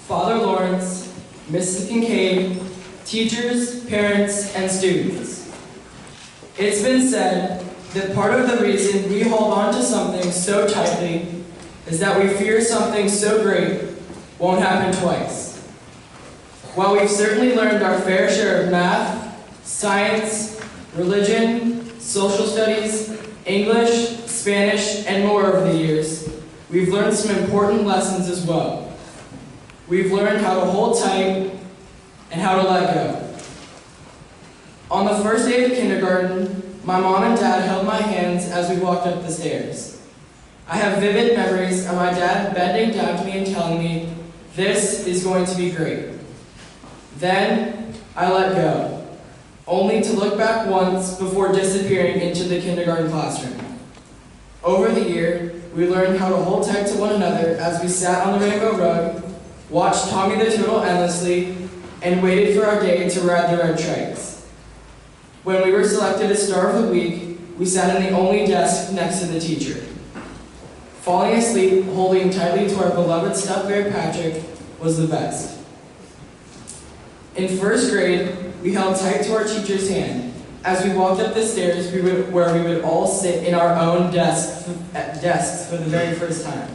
Father Lawrence, Mrs. Kincaid, teachers, parents, and students. It's been said that part of the reason we hold on to something so tightly is that we fear something so great won't happen twice. While we've certainly learned our fair share of math, science, religion, social studies, English, Spanish, and more over the years, we've learned some important lessons as well. We've learned how to hold tight and how to let go. On the first day of kindergarten, my mom and dad held my hands as we walked up the stairs. I have vivid memories of my dad bending down to me and telling me, "This is going to be great." Then I let go, only to look back once before disappearing into the kindergarten classroom. Over the year, we learned how to hold tight to one another as we sat on the rainbow rug, watched Tommy the Turtle endlessly, and waited for our day to ride the red trikes. When we were selected as Star of the Week, we sat in the only desk next to the teacher. Falling asleep, holding tightly to our beloved stuffed bear Patrick, was the best. In first grade, we held tight to our teacher's hand. As we walked up the stairs, where we would all sit in our own desks for the very first time.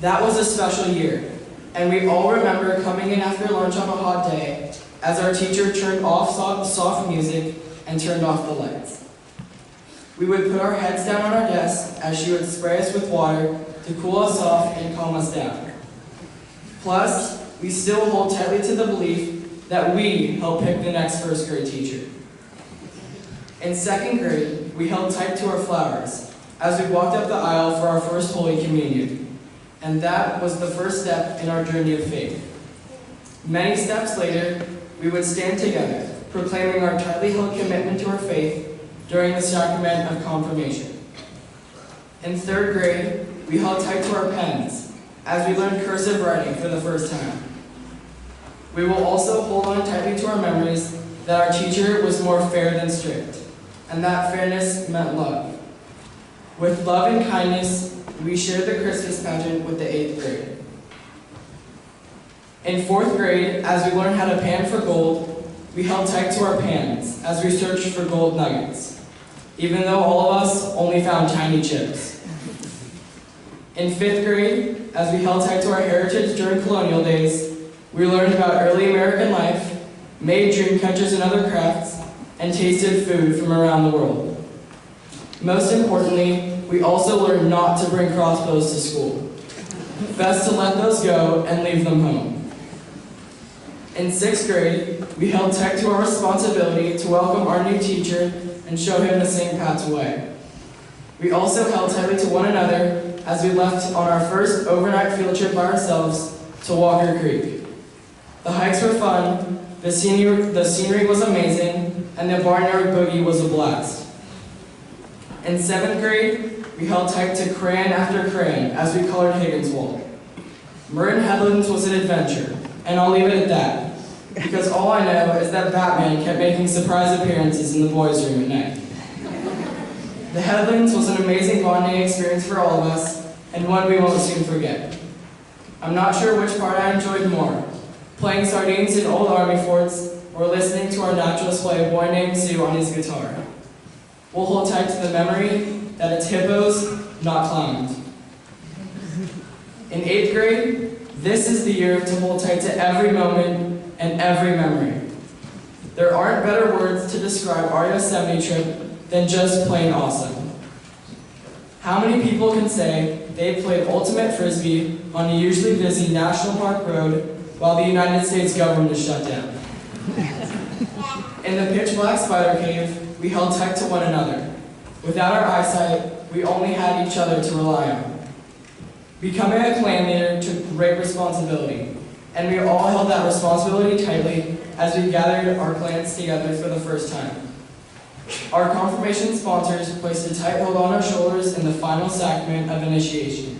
That was a special year, and we all remember coming in after lunch on a hot day as our teacher turned off soft music and turned off the lights. We would put our heads down on our desks as she would spray us with water to cool us off and calm us down. Plus, we still hold tightly to the belief that we help pick the next first grade teacher. In second grade, we held tight to our flowers as we walked up the aisle for our first Holy Communion, and that was the first step in our journey of faith. Many steps later, we would stand together, proclaiming our tightly held commitment to our faith during the sacrament of confirmation. In third grade, we held tight to our pens as we learned cursive writing for the first time. We will also hold on tightly to our memories that our teacher was more fair than strict, and that fairness meant love. With love and kindness, we shared the Christmas pageant with the 8th grade. In 4th grade, as we learned how to pan for gold, we held tight to our pans as we searched for gold nuggets, even though all of us only found tiny chips. In 5th grade, as we held tight to our heritage during colonial days, we learned about early American life, made dream catchers and other crafts, and tasted food from around the world. Most importantly, we also learned not to bring crossbows to school. Best to let those go and leave them home. In 6th grade, we held tight to our responsibility to welcome our new teacher and show him the same pathway. We also held tightly to one another as we left on our first overnight field trip by ourselves to Walker Creek. The hikes were fun, the scenery was amazing, and the barnyard boogie was a blast. In 7th grade, we held tight to crayon after crayon as we colored Higginswald. Merton Headlands was an adventure, and I'll leave it at that, because all I know is that Batman kept making surprise appearances in the boys' room at night. The Headlands was an amazing bonding experience for all of us, and one we won't soon forget. I'm not sure which part I enjoyed more, playing sardines in old army forts, or listening to our naturalist play A Boy Named Sue on his guitar. We'll hold tight to the memory that it's hippos, not clowns. In 8th grade, this is the year to hold tight to every moment and every memory. There aren't better words to describe our Yosemite trip than just plain awesome. How many people can say they played ultimate frisbee on a usually busy National Park road while the United States government is shut down? In the pitch black spider cave, we held tight to one another. Without our eyesight, we only had each other to rely on. Becoming a clan leader took great responsibility, and we all held that responsibility tightly as we gathered our clans together for the first time. Our confirmation sponsors placed a tight hold on our shoulders in the final sacrament of initiation.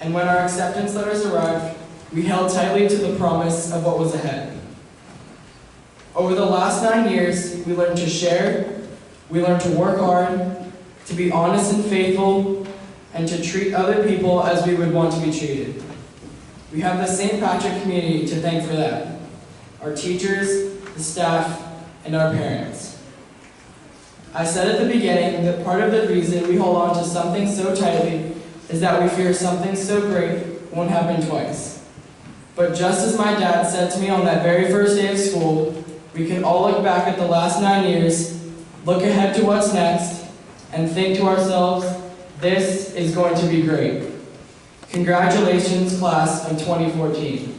And when our acceptance letters arrived, we held tightly to the promise of what was ahead. Over the last 9 years, we learned to share, we learned to work hard, to be honest and faithful, and to treat other people as we would want to be treated. We have the St. Patrick community to thank for that. Our teachers, the staff, and our parents. I said at the beginning that part of the reason we hold on to something so tightly is that we fear something so great won't happen twice. But just as my dad said to me on that very first day of school, we can all look back at the last 9 years, look ahead to what's next, and think to ourselves, this is going to be great. Congratulations, class of 2014.